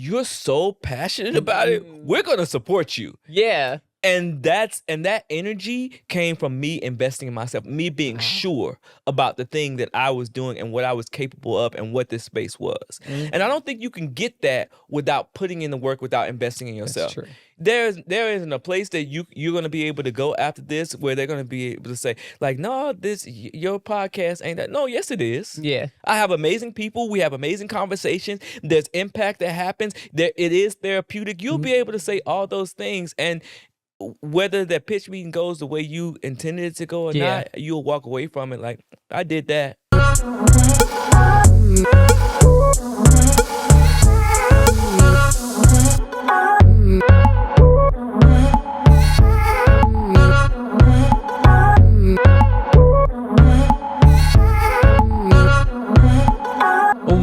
you're so passionate about it, we're going to support you. Yeah. And that energy came from me investing in myself, me being sure about the thing that I was doing and what I was capable of and what this space was. And I don't think you can get that without putting in the work, without investing in yourself. That's true. There isn't a place that you're going to be able to go after this where they're going to be able to say, like, no, your podcast ain't that. No, yes, it is. Yeah. I have amazing people. We have amazing conversations. There's impact that happens. It is therapeutic. You'll be able to say all those things. And whether that pitch meeting goes the way you intended it to go or not, you'll walk away from it like, I did that.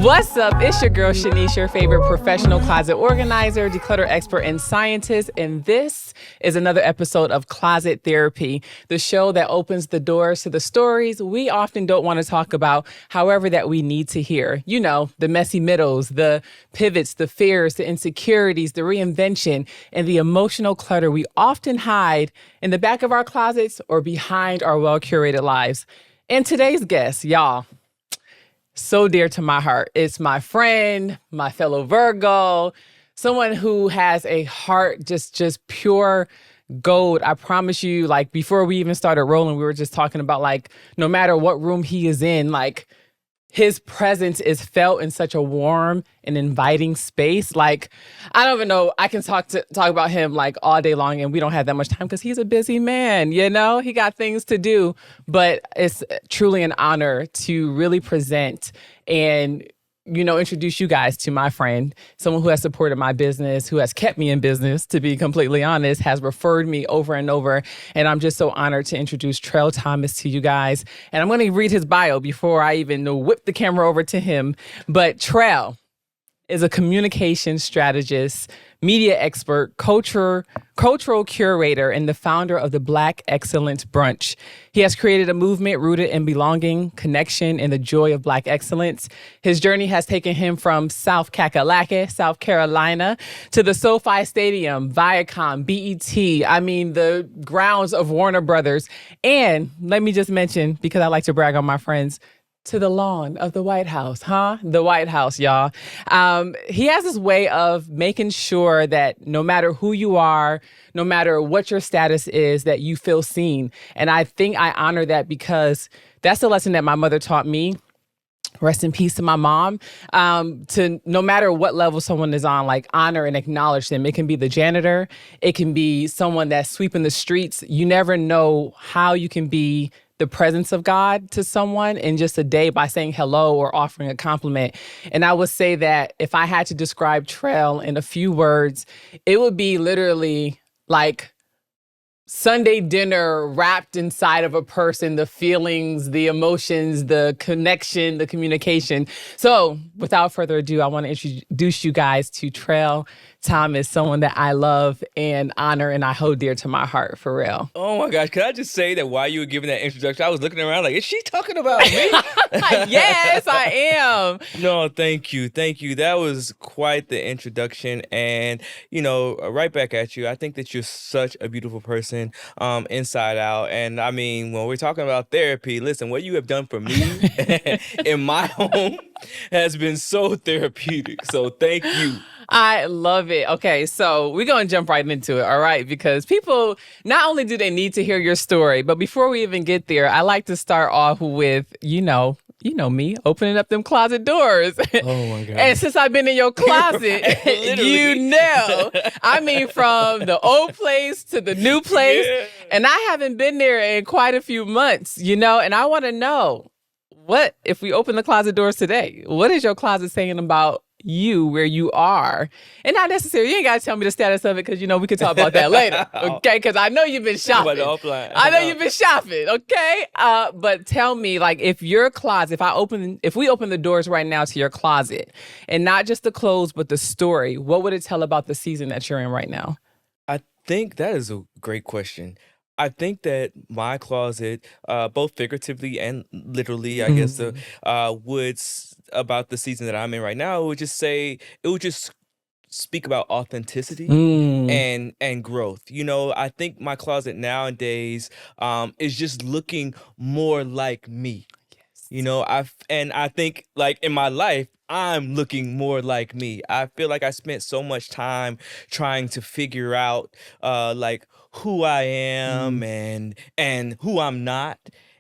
What's up? It's your girl, Shanice, your favorite professional closet organizer, declutter expert, and scientist. And this is another episode of Closet Therapy, the show that opens the doors to the stories we often don't want to talk about, however, that we need to hear. You know, the messy middles, the pivots, the fears, the insecurities, the reinvention, and the emotional clutter we often hide in the back of our closets or behind our well-curated lives. And today's guest, y'all, so dear to my heart. It's my friend, my fellow Virgo, someone who has a heart just pure gold. I promise you, like, before we even started rolling, we were just talking about, like, no matter what room he is in, like, his presence is felt in such a warm and inviting space. Like, I don't even know. I can talk about him like all day long, and we don't have that much time because he's a busy man. You know, he got things to do. But it's truly an honor to really present and, you know, introduce you guys to my friend, someone who has supported my business, who has kept me in business, to be completely honest, has referred me over and over. And I'm just so honored to introduce Trell Thomas to you guys. And I'm going to read his bio before I even whip the camera over to him. But Trell is a communication strategist, media expert, cultural curator, and the founder of the Black Excellence Brunch. He has created a movement rooted in belonging, connection, and the joy of Black excellence. His journey has taken him from South Kakalaki, South Carolina, to the SoFi Stadium, Viacom, BET, the grounds of Warner Brothers. And let me just mention, because I like to brag on my friends, to the lawn of the White House, The White House, y'all. He has this way of making sure that no matter who you are, no matter what your status is, that you feel seen. And I think I honor that because that's the lesson that my mother taught me. Rest in peace to my mom. To no matter what level someone is on, like, honor and acknowledge them. It can be the janitor. It can be someone that's sweeping the streets. You never know how you can be the presence of God to someone in just a day by saying hello or offering a compliment. And I would say that if I had to describe Trell in a few words, it would be literally like Sunday dinner wrapped inside of a person, the feelings, the emotions, the connection, the communication. So without further ado, I want to introduce you guys to Trell Thomas, someone that I love and honor and I hold dear to my heart, for real. Oh my gosh, can I just say that while you were giving that introduction, I was looking around like, is she talking about me? Yes, I am. No, thank you. That was quite the introduction. And, you know, right back at you. I think that you're such a beautiful person, inside out. And I mean, when we're talking about therapy, listen, what you have done for me in my home has been so therapeutic. So thank you. I love it. Okay, so we're going to jump right into it, all right? Because people, not only do they need to hear your story, but before we even get there, I like to start off with, you know me, opening up them closet doors. Oh my God. And since I've been in your closet, you know, from the old place to the new place. Yeah. And I haven't been there in quite a few months, you know, and I want to know, what, if we open the closet doors today, what is your closet saying about you, where you are? And not necessarily, you ain't got to tell me the status of it, because, you know, we can talk about that later, okay? Because I know you've been shopping. I know you've been shopping, okay? But tell me, like, if your closet, if we open the doors right now to your closet, and not just the clothes, but the story, what would it tell about the season that you're in right now? I think that is a great question. I think that my closet, both figuratively and literally, I guess, about the season that I'm in right now, it would just speak about authenticity Mm. and growth. I think my closet nowadays is just looking more like me. Yes. I think like in my life, I'm looking more like me. I feel like I spent so much time trying to figure out like who I am Mm. and who I'm not,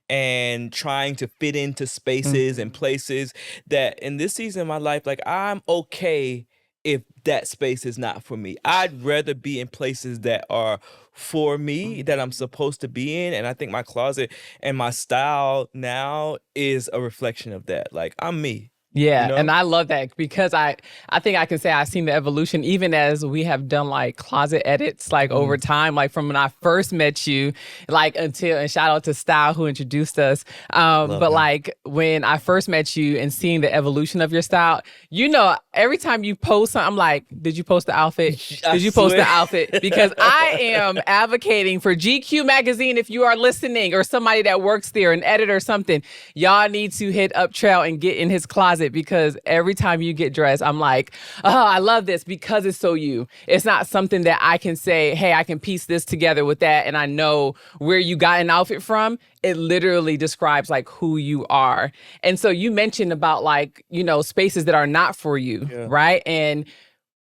and trying to fit into spaces and Mhm. places that in this season of my life, like I'm okay if that space is not for me. I'd rather be in places that are for me, that I'm Mhm. supposed to be in. And I think my closet and my style now is a reflection of that. Like I'm me, you Yeah, and know? I love that because I think I can say I've seen the evolution even as we have done like closet edits like over Mm, time, like from when I first met you, like until, and shout out to Style who introduced us. love But him. like when I first met you and seeing the evolution of your style, every time you post something, I'm like, did you post the outfit? I Did you post the swear. outfit? Because I am advocating for GQ magazine. If you are listening, or somebody that works there, an editor or something, y'all need to hit up Trell and get in his closet, because every time you get dressed, I'm like, oh, I love this because it's so you. It's not something that I can say, hey, I can piece this together with that and I know where you got an outfit from. It literally describes like who you are. And so you mentioned about like, spaces that are not for you, Yeah. right? And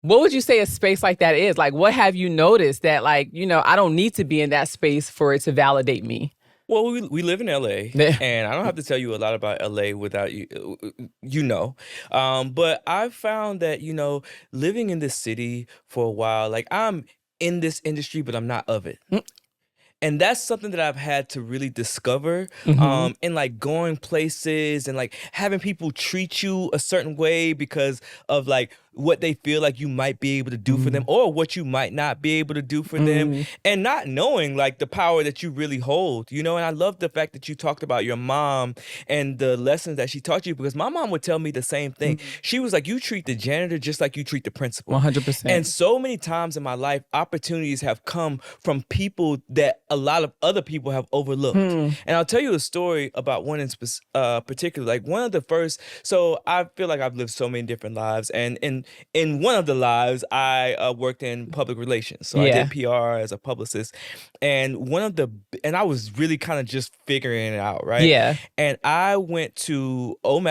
what would you say a space like that is? Like, what have you noticed that like, I don't need to be in that space for it to validate me? Well, we live in LA, Yeah. and I don't have to tell you a lot about LA without you. But I've found that, living in this city for a while, like I'm in this industry, but I'm not of it. And that's something that I've had to really discover, Mm-hmm. in like going places and like having people treat you a certain way because of like what they feel like you might be able to do for them, or what you might not be able to do for them, Mm-hmm. and not knowing like the power that you really hold. And I love the fact that you talked about your mom and the lessons that she taught you, because my mom would tell me the same thing. She was like, you treat the janitor just like you treat the principal. 100%. And so many times in my life, opportunities have come from people that a lot of other people have overlooked. Hmm. And I'll tell you a story about one in particular. Like one of the first, so I feel like I've lived so many different lives. And in one of the lives, I worked in public relations. So I Yeah. did PR as a publicist. And I was really kind of just figuring it out, right? Yeah. And I went to Oprah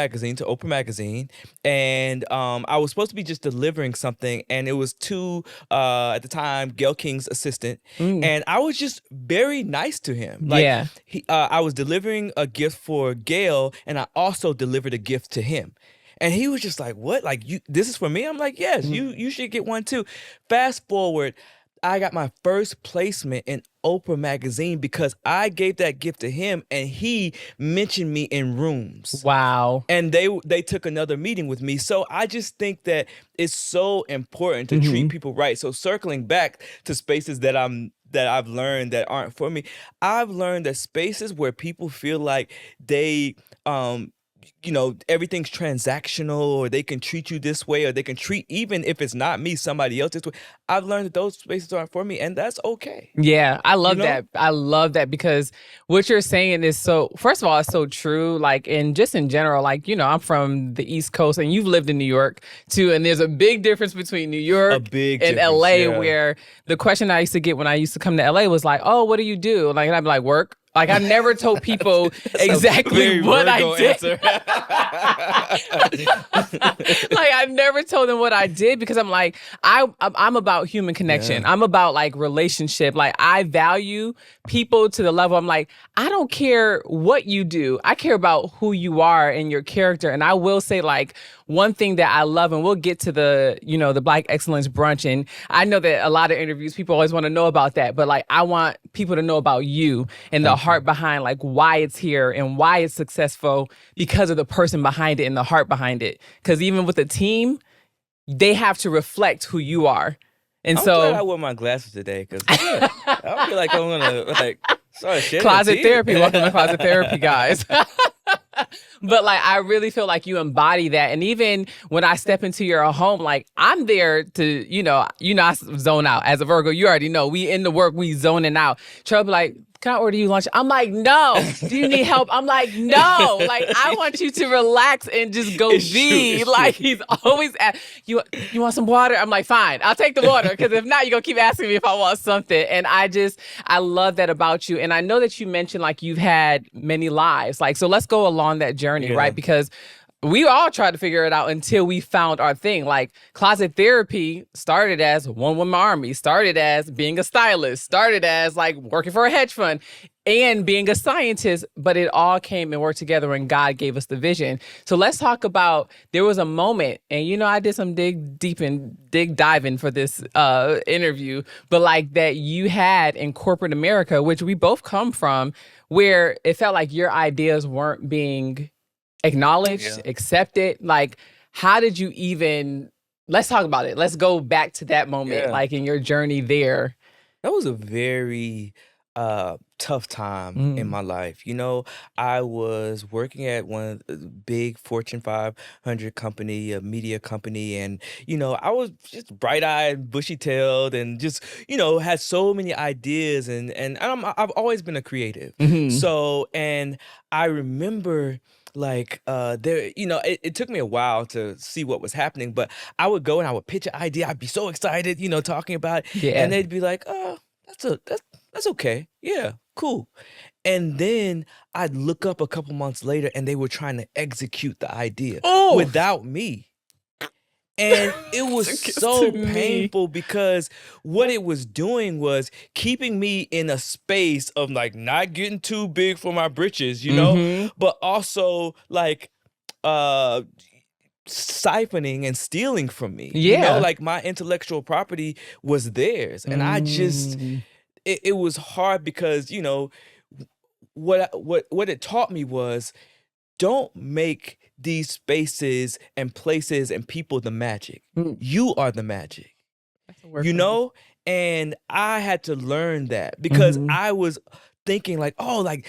Magazine, and I was supposed to be just delivering something, and it was to at the time Gayle King's assistant, Mm. and I was just very nice to him. Like Yeah. I was delivering a gift for Gayle, and I also delivered a gift to him. And he was just like, "What? Like this is for me?" I'm like, "Yes, you should get one too." Fast forward, I got my first placement in Oprah Magazine because I gave that gift to him, and he mentioned me in rooms. Wow. And they took another meeting with me. So I just think that it's so important to treat Mm-hmm. people right. So circling back to spaces that I've learned that aren't for me, I've learned that spaces where people feel like they everything's transactional, or they can treat you this way, or they can treat, even if it's not me, somebody else this way. I've learned that those spaces aren't for me, and that's okay. Yeah, I You love know? that. I love that because what you're saying is so, first of all, it's so true. Like, and just in general, like, I'm from the East Coast and you've lived in New York too. And there's a big difference between New A York big and difference, LA, yeah. where the question I used to get when I used to come to LA was like, oh, what do you do? Like, and I'd be like, work. Like, I never told people That's a exactly very what I Virgo did. answer. Like, I never told them what I did because I'm like, I'm about human connection. Yeah. I'm about like relationship. Like, I value people to the level I'm like, I don't care what you do. I care about who you are and your character. And I will say, like, one thing that I love, and we'll get to the Black Excellence Brunch. And I know that a lot of interviews, people always want to know about that. But like, I want people to know about you and the heart behind like why it's here and why it's successful, because of the person behind it and the heart behind it. Because even with a team, they have to reflect who you are. And I'm glad I so wore my glasses today, because I feel like I'm gonna like start shedding closet tears. therapy, welcome to closet therapy, guys. But like, I really feel like you embody that. And even when I step into your home, like I'm there to, I zone out as a Virgo. You already know we in the work, we zoning out. Trell be like, can I order you lunch? I'm like, no. Do you need help? I'm like, no. Like, I want you to relax and just go be. Like, he's always at, you want some water? I'm like, fine, I'll take the water. Because if not, you're going to keep asking me if I want something. And I love that about you. And I know that you mentioned like you've had many lives. Like, so let's go along that journey, right? Because we all tried to figure it out until we found our thing. Like closet therapy started as one woman army, started as being a stylist, started as like working for a hedge fund and being a scientist, but it all came and worked together when God gave us the vision. So let's talk about, there was a moment, and you know, I did some dig diving for this interview, but like that you had in corporate America, which we both come from, where it felt like your ideas weren't being acknowledged, accepted. Like, how did you even, let's talk about it. Let's go back to that moment, like in your journey there. That was a very tough time in my life. You know, I was working at one of the big Fortune 500 company, a media company, and, you know, I was just bright-eyed, bushy-tailed, and just, you know, had so many ideas, and I've always been a creative. So, and I remember like there, you know, it took me a while to see what was happening, but I would go and I would pitch an idea. I'd be so excited, you know, talking about it, and they'd be like, "Oh, that's okay, yeah, cool." And then I'd look up a couple months later, and they were trying to execute the idea without me. And it was so painful because what it was doing was keeping me in a space of like not getting too big for my britches, you know, but also like siphoning and stealing from me. You know, like my intellectual property was theirs. And I just, it was hard because, you know, what it taught me was, don't make these spaces and places and people the magic. You are the magic. You know? And I had to learn that because I was thinking like, oh, like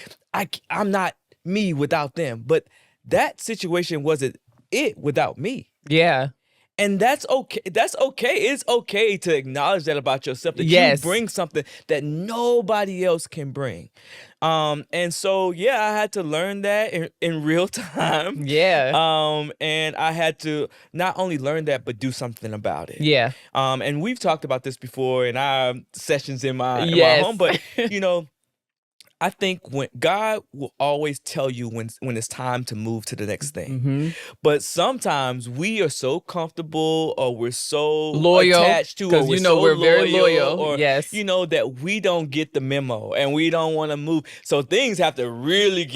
I'm not me without them. But that situation wasn't it without me. Yeah. And that's okay. That's okay. It's okay to acknowledge that about yourself, that you bring something that nobody else can bring. And so, yeah, I had to learn that in real time. And I had to not only learn that, but do something about it. And we've talked about this before in our sessions in my home, but, you know, I think when God will always tell you when it's time to move to the next thing. But sometimes we are so comfortable or we're so loyal, attached to, or we're, you know, we're very loyal, or you know, that we don't get the memo and we don't want to move. So things have to really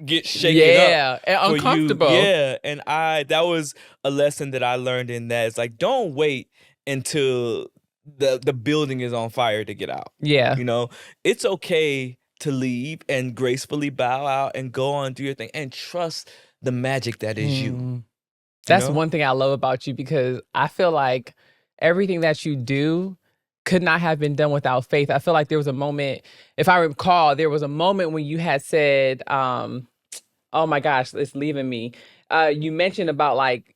get shaken up. And uncomfortable. And that was a lesson that I learned in that. It's like, don't wait until the building is on fire to get out. You know, it's okay to leave and gracefully bow out and go on, do your thing, and trust the magic that is you. That's one thing I love about you, because I feel like everything that you do could not have been done without faith. I feel like there was a moment, if I recall, there was a moment when you had said, oh my gosh, it's leaving me. You mentioned about like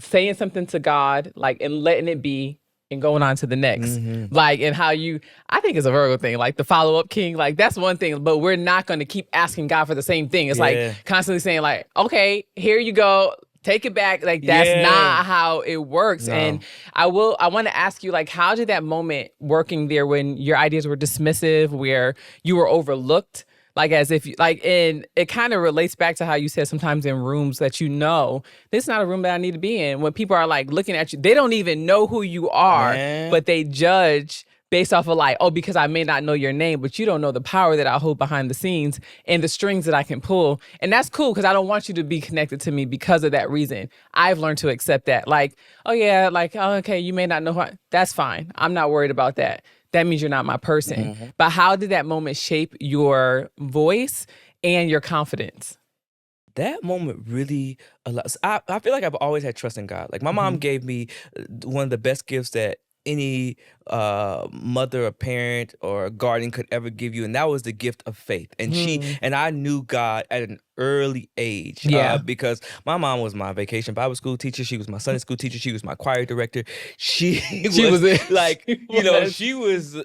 saying something to God, like, and letting it be, and going on to the next. Like, and how you, I think it's a Virgo thing, like the follow-up king, like that's one thing, but we're not going to keep asking God for the same thing. It's like constantly saying like, okay, here you go, take it back. Like that's not how it works. And I want to ask you, like, how did that moment working there when your ideas were dismissive, where you were overlooked, like as if you, like, and it kind of relates back to how you said sometimes in rooms that, you know, this is not a room that I need to be in. When people are like looking at you, they don't even know who you are, but they judge based off of like, oh, because I may not know your name, but you don't know the power that I hold behind the scenes and the strings that I can pull. And that's cool, because I don't want you to be connected to me because of that reason. I've learned to accept that. Like, oh yeah, like, oh, okay, you may not know that's fine. I'm not worried about that. That means you're not my person. But how did that moment shape your voice and your confidence? That moment really allows, I feel like I've always had trust in God. Like my mom gave me one of the best gifts that any mother or parent or guardian could ever give you, and that was the gift of faith. And I knew God at an early age, because my mom was my vacation Bible school teacher. She was my Sunday school teacher. She was my choir director. She was like, she was,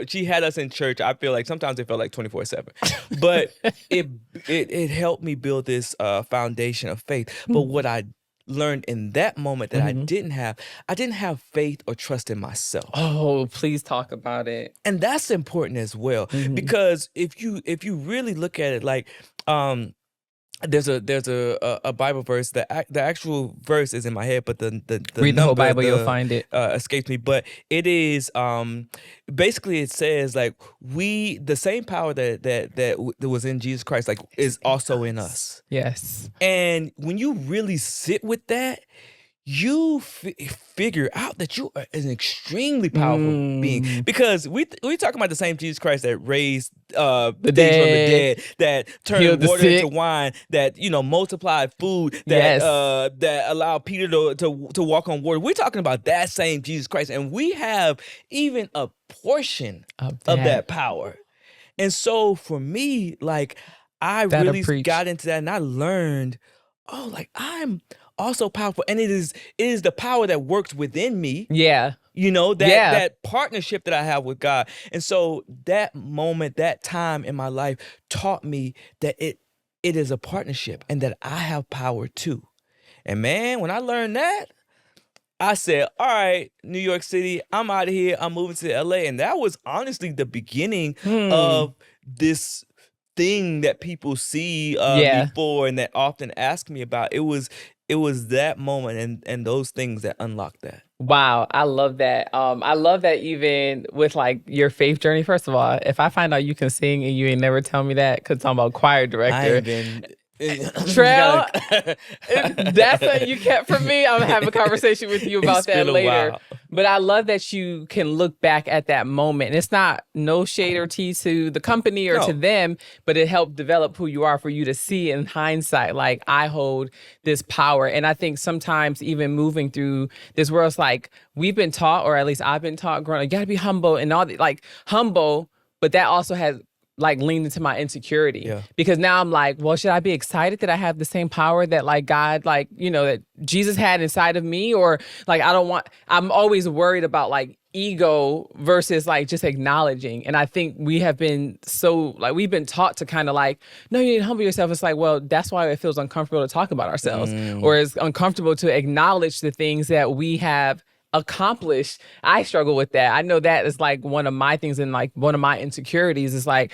she had us in church. I feel like sometimes it felt like 24/7, but it helped me build this foundation of faith. But what I learned in that moment that I didn't have faith or trust in myself. Oh, please talk about it. And that's important as well, because if you really look at it, like, there's a Bible verse. The actual verse is in my head, but the read the whole Bible, you'll find it. Escapes me. But it is basically, it says like the same power that was in Jesus Christ, like, is also in us. Yes. And when you really sit with that, you figure out that you are an extremely powerful being, because we talking about the same Jesus Christ that raised the things from the dead, that turned water into wine, that multiplied food, that that allowed Peter to walk on water. We're talking about that same Jesus Christ, and we have even a portion of that power. And so for me, like, I really got into that, and I learned, like, I'm also powerful, and it is the power that works within me. Yeah. That partnership that I have with God. And so that moment, that time in my life taught me that it is a partnership, and that I have power too. And man, when I learned that, I said, all right, New York City, I'm out of here. I'm moving to LA. And that was honestly the beginning of this thing that people see before, and that often ask me about. It was that moment and those things that unlocked that. Wow, I love that. I love that even with like your faith journey. First of all, if I find out you can sing and you ain't never tell me that, because I'm a choir director. I ain't been Trell, that's what you kept from me. I'm gonna have a conversation with you about that later. But I love that you can look back at that moment. And it's not no shade or tea to the company or to them, but it helped develop who you are, for you to see in hindsight, like, I hold this power. And I think sometimes even moving through this world, it's like we've been taught, or at least I've been taught growing up, you gotta be humble and all that, like, humble, but that also has like leaned into my insecurity, because now I'm like, well, should I be excited that I have the same power that like God, like, that Jesus had inside of me? Or like, I'm always worried about like ego versus like just acknowledging. And I think we have been we've been taught to kind of like, no, you need to humble yourself. It's like, well, that's why it feels uncomfortable to talk about ourselves, or it's uncomfortable to acknowledge the things that we have accomplished. I struggle with that. I know that is like one of my things, and like one of my insecurities is like,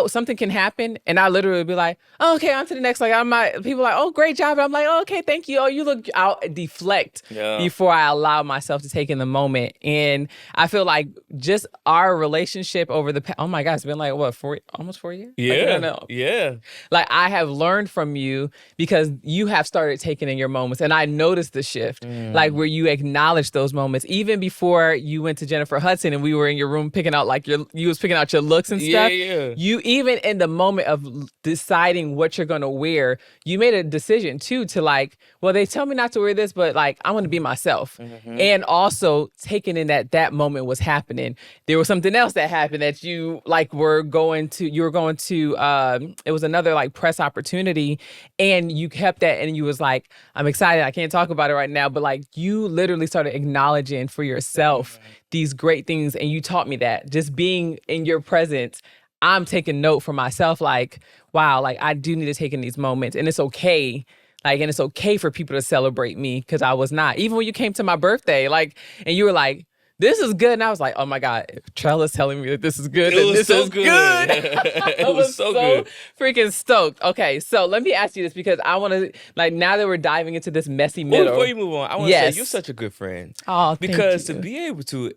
something can happen and I literally be like, oh, okay, on to the next. Like, people are like, oh, great job. And I'm like, oh, okay, thank you. Oh, you look out, deflect before I allow myself to take in the moment. And I feel like just our relationship over oh my God, it's been like, what, almost 4 years? Yeah. I don't know. Yeah. Like, I have learned from you because you have started taking in your moments. And I noticed the shift, like where you acknowledge those moments, even before you went to Jennifer Hudson and we were in your room picking out like you was picking out your looks and stuff. Yeah. You even in the moment of deciding what you're going to wear, you made a decision too, to like, well, they tell me not to wear this, but like, I want to be myself. And also taking in that moment was happening. There was something else that happened that you like you were going to, it was another like press opportunity, and you kept that and you was like, I'm excited. I can't talk about it right now, but like you literally started acknowledging for yourself these great things. And you taught me that just being in your presence, I'm taking note for myself, like, wow, like I do need to take in these moments, and it's okay. Like, and it's okay for people to celebrate me, because I was not. Even when you came to my birthday, like, and you were like, this is good. And I was like, oh my God, Trell is telling me that this is good. It was so good. It was so good. Freaking stoked. Okay, so let me ask you this, because I want to, like, now that we're diving into this messy middle. Before you move on, I want to say you're such a good friend. Oh, because thank you. To be able to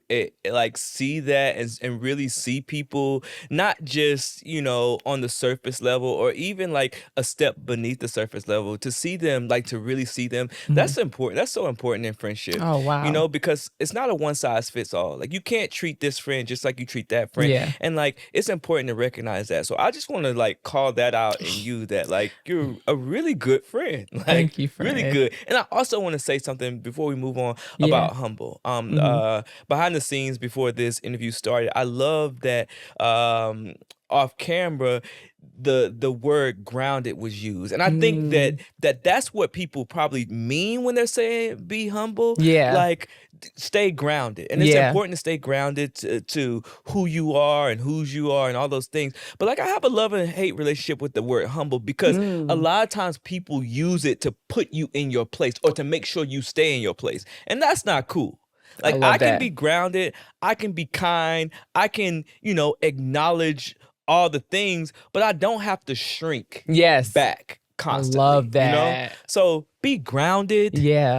like see that and really see people, not just, on the surface level, or even like a step beneath the surface level, to see them, like to really see them, that's important. That's so important in friendship. Oh, wow. Because it's not a one size size fits all. Like you can't treat this friend just like you treat that friend. Yeah. And like it's important to recognize that. So I just want to like call that out in you that like you're a really good friend. Like Thank you, friend. really good. And I also want to say something before we move on Yeah. about humble. Behind the scenes before this interview started, I love that off camera the word grounded was used, and I think that's what people probably mean when they're saying be humble. Yeah. Like stay grounded, and it's Yeah. important to stay grounded to who you are and whose you are and all those things. But like I have a love and hate relationship with the word humble because a lot of times people use it to put you in your place or to make sure you stay in your place, and that's not cool. Like I can be grounded, I can be kind, I can, acknowledge all the things, but I don't have to shrink back constantly. I love that. So be grounded,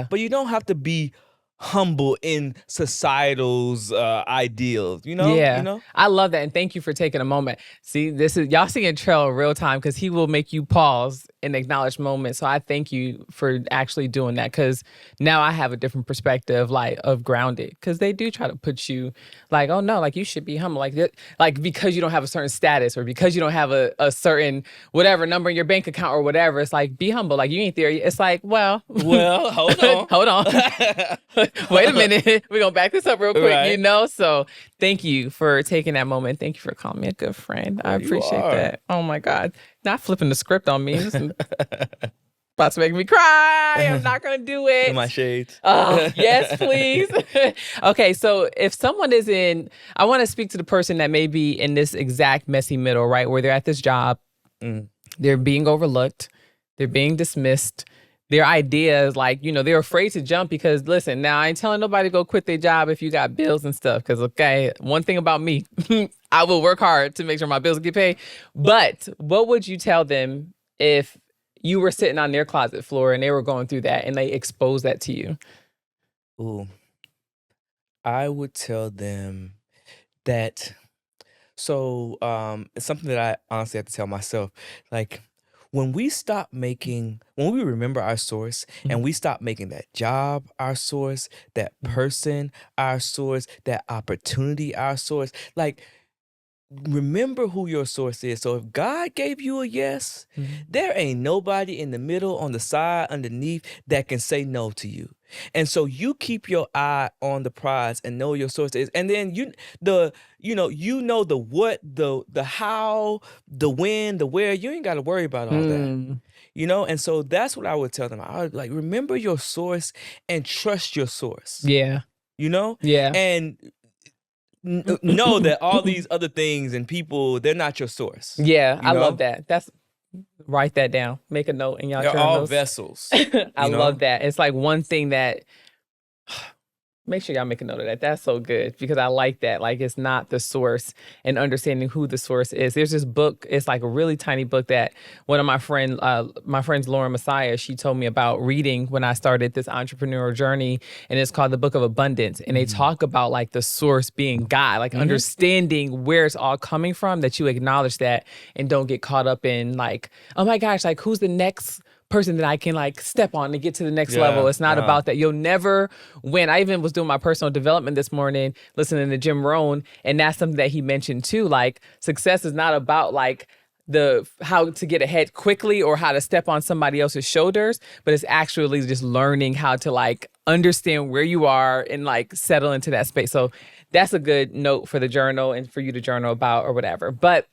but you don't have to be humble in societal's ideals, I love that, and thank you for taking a moment. See, this is y'all seeing Trell in real time because he will make you pause and acknowledge moments. So I thank you for actually doing that because now I have a different perspective, like of grounded, because they do try to put you like, oh no, like you should be humble, like because you don't have a certain status or because you don't have a certain whatever number in your bank account or whatever. It's like be humble, like you ain't there. It's like well, hold on, hold on. Wait a minute. We're going to back this up real quick, right. So thank you for taking that moment. Thank you for calling me a good friend. I appreciate that. Oh my God. Not flipping the script on me. This is about to make me cry. I'm not going to do it. In my shades. Yes, please. Okay. So if someone is I want to speak to the person that may be in this exact messy middle, right? Where they're at this job. They're being overlooked. They're being dismissed. Their ideas, like, they're afraid to jump because, listen, now I ain't telling nobody to go quit their job if you got bills and stuff. Because, okay, one thing about me, I will work hard to make sure my bills get paid. But what would you tell them if you were sitting on their closet floor and they were going through that and they exposed that to you? Ooh, I would tell them that. So it's something that I honestly have to tell myself. Like, when we remember our source and we stop making that job our source, that person our source, that opportunity our source, like remember who your source is. So if God gave you a yes, there ain't nobody in the middle, on the side, underneath that can say no to you. And so you keep your eye on the prize and know your source is. And then the what, the how, the when, the where. You ain't got to worry about all that. And so that's what I would tell them. I would like remember your source and trust your source. Yeah. Yeah. And know that all these other things and people, they're not your source. Yeah, I love that. Write that down. Make a note in y'all They're journals. all vessels. I love that. It's like one thing that make sure y'all make a note of that. That's so good because I like that. Like it's not the source and understanding who the source is. There's this book. It's like a really tiny book that one of my friends, Lauren Messiah, she told me about reading when I started this entrepreneurial journey. And it's called The Book of Abundance. And they talk about like the source being God, like understanding where it's all coming from, that you acknowledge that and don't get caught up in like, oh my gosh, like who's the next person that I can like step on to get to the next level. It's not about that. You'll never win. I even was doing my personal development this morning, listening to Jim Rohn, and that's something that he mentioned too. Like success is not about like how to get ahead quickly or how to step on somebody else's shoulders, but it's actually just learning how to like understand where you are and like settle into that space. So that's a good note for the journal and for you to journal about or whatever. But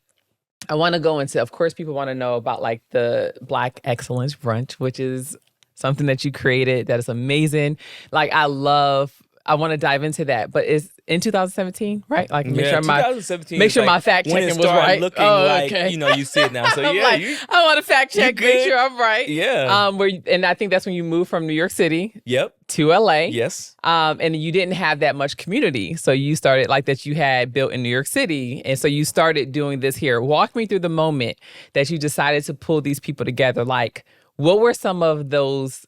I want to go into, of course, people want to know about like the Black Excellence Brunch, which is something that you created that is amazing. Like I want to dive into that, but it's in 2017, right? Like make sure 2017 make sure my fact checking was right. Looking like, you see it now. So I want to fact check, make sure I'm right. Yeah. And I think that's when you moved from New York City. Yep. To LA. Yes. And you didn't have that much community. So you started like that you had built in New York City. And so you started doing this here. Walk me through the moment that you decided to pull these people together. Like, what were some of those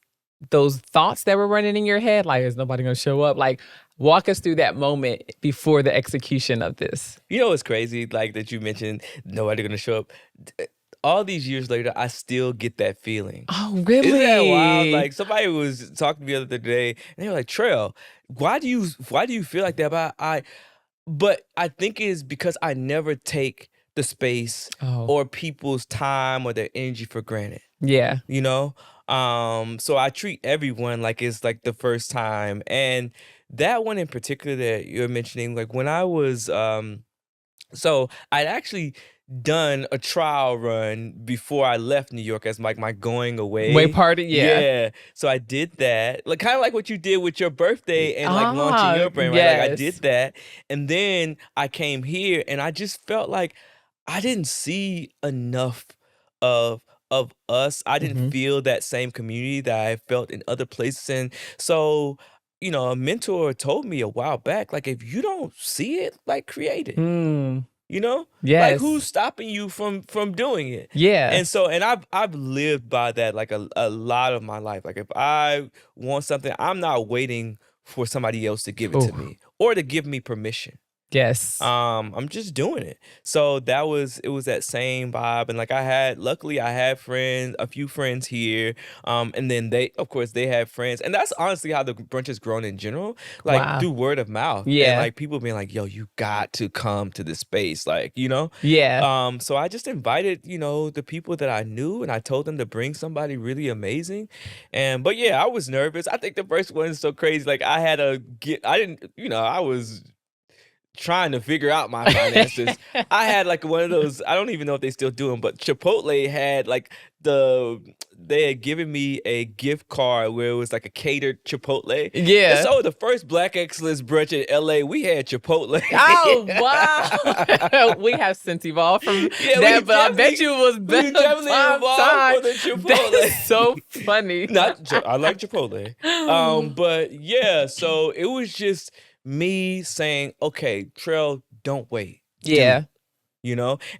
thoughts that were running in your head? Like, is nobody going to show up? Like, walk us through that moment before the execution of this. It's crazy, like that you mentioned nobody going to show up. All these years later, I still get that feeling. Oh, really? Isn't that wild? Like somebody was talking to me the other day, and they were like, "Trell, why do you feel like that? But I think it's because I never take the space Oh, or people's time or their energy for granted. yeah. You know, so I treat everyone like it's like the first time. And that one in particular that you're mentioning, like when I was so I'd actually done a trial run before I left New York as like my going Way away. party, yeah. Yeah. So I did that. Like kind of like what you did with your birthday and like launching Ah, your brand, right? Like I yes. did that. And then I came here and I just felt like I didn't see enough of us. I didn't Mhm. feel that same community that I felt in other places. And so, a mentor told me a while back, like if you don't see it, like create it. Mm, You know? Like who's yes. stopping you from doing it? Yeah. And I've lived by that like a lot of my life. Like if I want something, I'm not waiting for somebody else to give it to Ooh, me or to give me permission. yes. I'm just doing it. So it was that same vibe. And like luckily I had friends, a few friends here. And then of course they had friends. And that's honestly how the brunch has grown in general, like Wow. through word of mouth. And Yeah. like people being like, yo, you got to come to this space. Like, Yeah. so I just invited, the people that I knew and I told them to bring somebody really amazing. But yeah, I was nervous. I think the first one is so crazy. Like I didn't, I was trying to figure out my finances. I had like one of those, I don't even know if they still do them, but Chipotle had like they had given me a gift card where it was like a catered Chipotle. And Yeah. so the first Black Excellence brunch in LA, we had Chipotle. Oh, wow. We have since evolved from Yeah, that, but I bet you it was we better definitely time. involved for the Chipotle. That's so funny. I like Chipotle. But yeah, so it was just me saying, okay, Trell, don't wait. Yeah.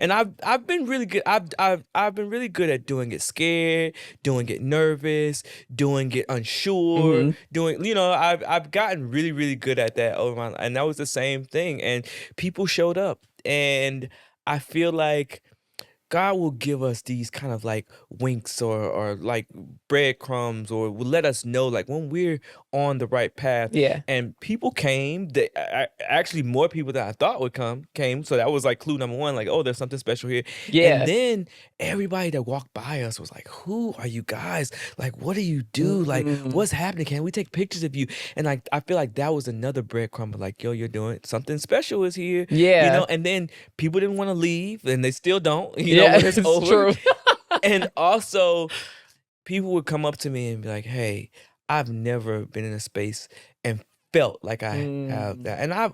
And I've been really good. I've been really good at doing it scared, doing it nervous, doing it unsure, Hmm. I've gotten really, really good at that over my life. And that was the same thing. And people showed up. And I feel like God will give us these kind of like winks or like breadcrumbs, or will let us know like when we're on the right path. Yeah. And people came, actually more people than I thought would came. So that was like clue number one, like, oh, there's something special here. And Yeah. then everybody that walked by us was like, who are you guys? Like, what do you do? Like, Mm. what's happening? Can we take pictures of you? And like, I feel like that was another breadcrumb of like, yo, you're doing something special is here. Yeah. And then people didn't want to leave, and they still don't, Yeah, when it's it's over. true. And also, people would come up to me and be like, hey, I've never been in a space and felt like I have Mm. that. And I've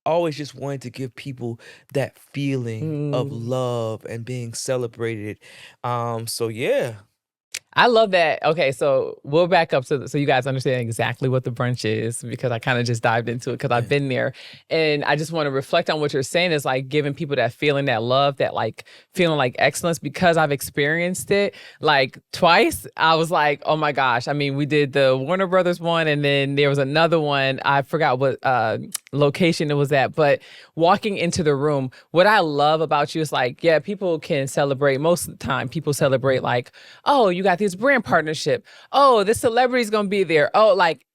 always just wanted to give people that feeling of Mm. love and being celebrated. So yeah. I love that. Okay, so we'll back up so you guys understand exactly what the brunch is, because I kind of just dived into it because I've been there. And I just want to reflect on what you're saying is like giving people that feeling, that love, that like feeling like excellence, because I've experienced it like twice. I was like, oh my gosh. I mean, we did the Warner Brothers one, and then there was another one. I forgot what location it was at, but walking into the room, what I love about you is like, yeah, people can celebrate. Most of the time, people celebrate like, oh, you got this brand partnership. Oh, this celebrity's gonna be there. Oh, like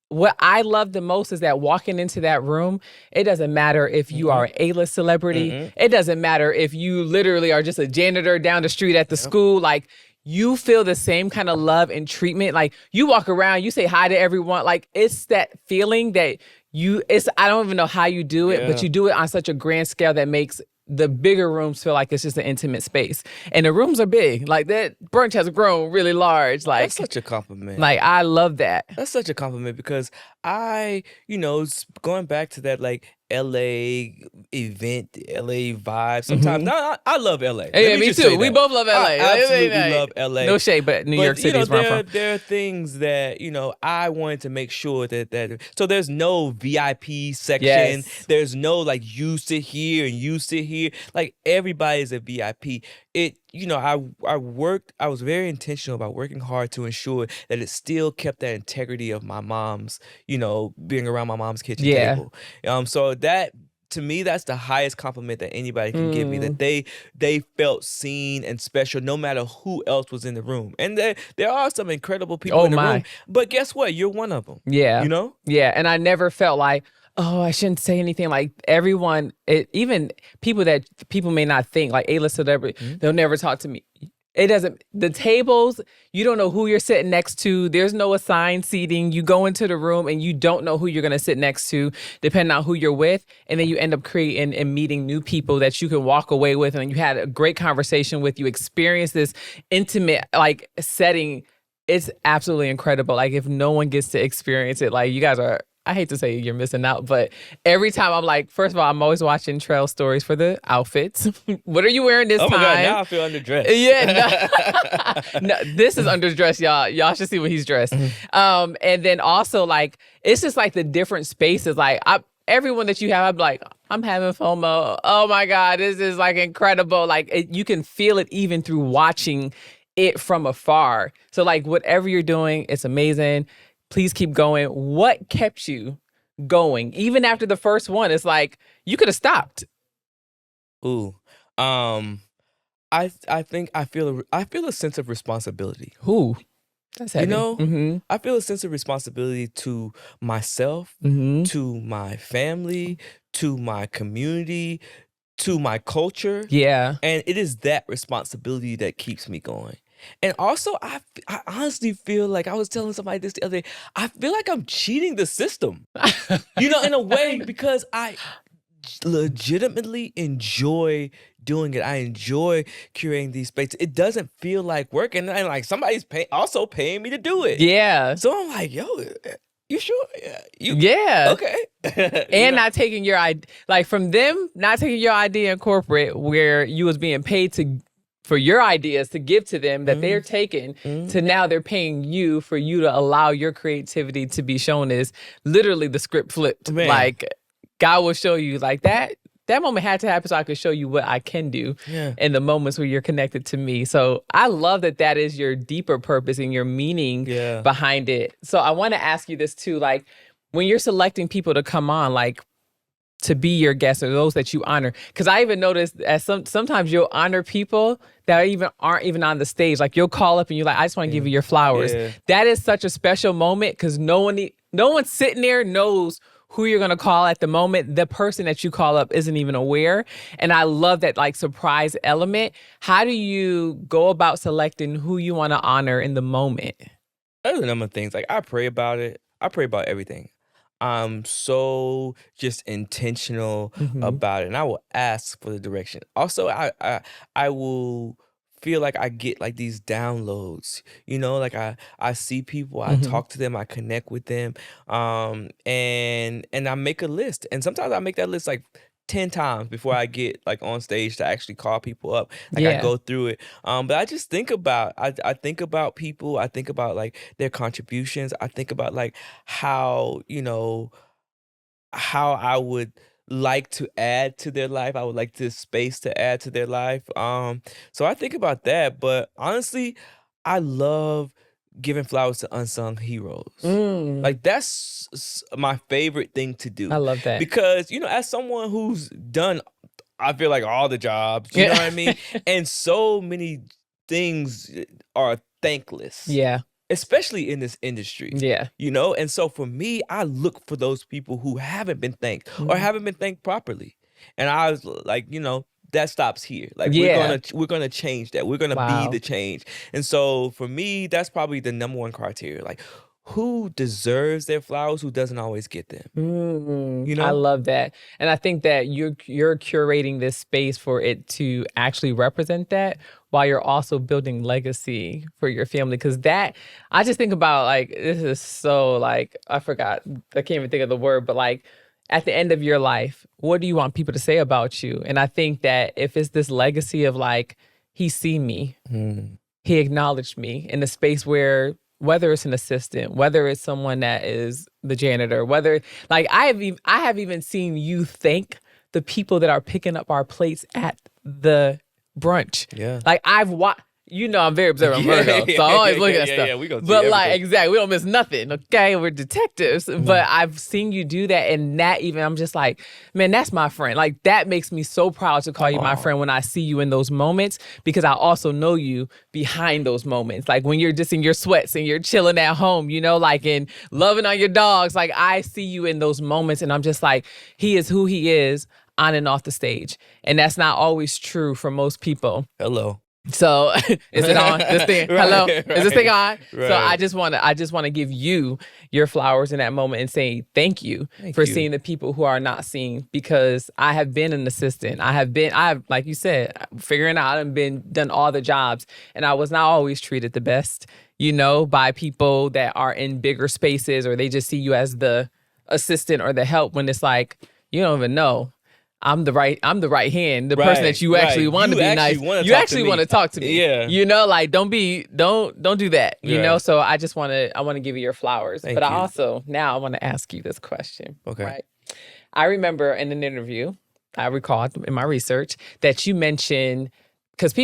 what I love the most is that walking into that room, it doesn't matter if you are an A-list celebrity. It doesn't matter if you literally are just a janitor down the street at the school. Like you feel the same kind of love and treatment. Like you walk around, you say hi to everyone. Like it's that feeling that I don't even know how you do it, but you do it on such a grand scale that makes the bigger rooms feel like it's just an intimate space. And the rooms are big. Like that brunch has grown really large. Like That's such a compliment. Like I love that. That's such a compliment because going back to that like LA event, LA vibe. Sometimes I love LA. Yeah, me too. We both love LA. I absolutely love LA. No shade, but New York City is where I'm from. There are things that I wanted to make sure that so there's no VIP section. Yes. There's no like you sit here and you sit here. Like everybody is a VIP. I was very intentional about working hard to ensure that it still kept that integrity of my mom's, being around my mom's kitchen table. So that to me, that's the highest compliment that anybody can give me, that they felt seen and special no matter who else was in the room. And there are some incredible people in the room, but guess what? You're one of them. Yeah. You know? Yeah. And I never felt like, oh, I shouldn't say anything. Like everyone, even people that people may not think, like A-list celebrity, they'll never talk to me. It doesn't, the tables, you don't know who you're sitting next to. There's no assigned seating. You go into the room and you don't know who you're going to sit next to, depending on who you're with. And then you end up creating and meeting new people that you can walk away with. And you had a great conversation with. You experience this intimate like setting. It's absolutely incredible. Like if no one gets to experience it, like you guys are, I hate to say you're missing out, but every time I'm like, first of all, I'm always watching Trell stories for the outfits. What are you wearing this time? Oh my God, now I feel underdressed. Yeah, no, this is underdressed, y'all. Y'all should see what he's dressed. And then also like, it's just like the different spaces. Like everyone that you have, I'm like, I'm having FOMO. Oh my God, this is like incredible. Like you can feel it even through watching it from afar. So like whatever you're doing, it's amazing. Please keep going. What kept you going? Even after the first one, it's like you could have stopped. Ooh. I think I feel a sense of responsibility. Ooh. That's heavy. You know, I feel a sense of responsibility to myself, to my family, to my community, to my culture. Yeah. And it is that responsibility that keeps me going. And also, I honestly feel like, I was telling somebody this the other day, I feel like I'm cheating the system, you know, in a way, because I legitimately enjoy doing it. I enjoy curating these spaces. It doesn't feel like work. And like somebody's also paying me to do it. Yeah. So I'm like, yo, you sure? Yeah. Okay. And not taking your idea, like from them, not taking your idea in corporate where you was being paid for your ideas to give to them that they're taking to now they're paying you for you to allow your creativity to be shown as literally the script flipped. Man. Like God will show you like that moment had to happen so I could show you what I can do in the moments where you're connected to me. So I love that is your deeper purpose and your meaning behind it. So I want to ask you this too, like when you're selecting people to come on, like to be your guests or those that you honor. Because I even noticed as sometimes you'll honor people that aren't even on the stage. Like you'll call up and you're like, I just want to give you your flowers. Yeah. That is such a special moment because no one sitting there knows who you're going to call at the moment. The person that you call up isn't even aware. And I love that like surprise element. How do you go about selecting who you want to honor in the moment? There's a number of things. Like I pray about it. I pray about everything. I'm so just intentional about it, and I will ask for the direction. Also, I will feel like I get like these downloads, you know, like I see people, I talk to them, I connect with them, and I make a list, and sometimes I make that list like 10 times before I get like on stage to actually call people up. Like I go through it. But I just think about, I think about people. I think about like their contributions. I think about like how, you know, how I would like to add to their life. I would like this space to add to their life. So I think about that. But honestly, I love giving flowers to unsung heroes. Like that's my favorite thing to do. I love that. Because, you know, as someone who's done, I feel like all the jobs, you know what I mean? And so many things are thankless. Yeah. Especially in this industry. Yeah. You know? And so for me, I look for those people who haven't been thanked or haven't been thanked properly. And I was like, you know, that stops here. Like we're gonna change that. We're gonna be the change. And so for me, that's probably the number one criteria. Like who deserves their flowers, who doesn't always get them. You know? I love that. And I think that you're curating this space for it to actually represent that while you're also building legacy for your family. Because that, I just think about like, this is so like, I can't even think of the word, but like, at the end of your life, what do you want people to say about you? And I think that if it's this legacy of like, he see me, he acknowledged me in a space where, whether it's an assistant, whether it's someone that is the janitor, whether like I have even seen you thank the people that are picking up our plates at the brunch. Yeah. Like you know I'm very observant. I'm Virgo, so I always look at stuff. Yeah, we gonna see but like, everything. exactly, we don't miss nothing. Okay, we're detectives. But I've seen you do that, and that even I'm just like, man, that's my friend. Like that makes me so proud to call you my friend when I see you in those moments, because I also know you behind those moments. Like when you're just in your sweats and you're chilling at home, you know, like and loving on your dogs. Like I see you in those moments, and I'm just like, he is who he is on and off the stage, and that's not always true for most people. Hello. So is it on this thing? Hello, is this thing on? Right. So I just want to give you your flowers in that moment and say thank you for seeing the people who are not seen, because I have been an assistant. I have like you said, figuring out and done all the jobs, and I was not always treated the best, you know, by people that are in bigger spaces, or they just see you as the assistant or the help, when it's like you don't even know. I'm the right hand, the person that you actually want to be nice. You actually want to talk to me. Yeah. You know, like don't do that. You know, so I want to give you your flowers. But I also now I want to ask you this question. Okay. Right. I remember in an interview, I recall in my research that you mentioned, because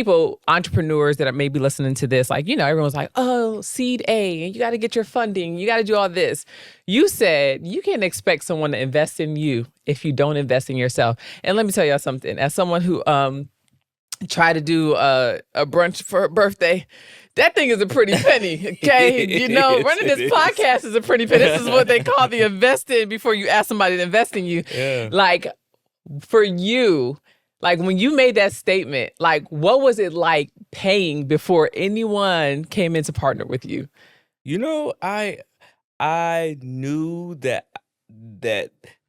entrepreneurs that are maybe listening to this, like, you know, everyone's like, oh, seed A, and you got to get your funding. You got to do all this. You said you can't expect someone to invest in you if you don't invest in yourself. And let me tell y'all something. As someone who tried to do a brunch for her birthday, that thing is a pretty penny, okay? You know, running this podcast is a pretty penny. This is what they call the invest in before you ask somebody to invest in you. Yeah. Like, for you, like when you made that statement, like what was it like paying before anyone came in to partner with you? You know, I knew that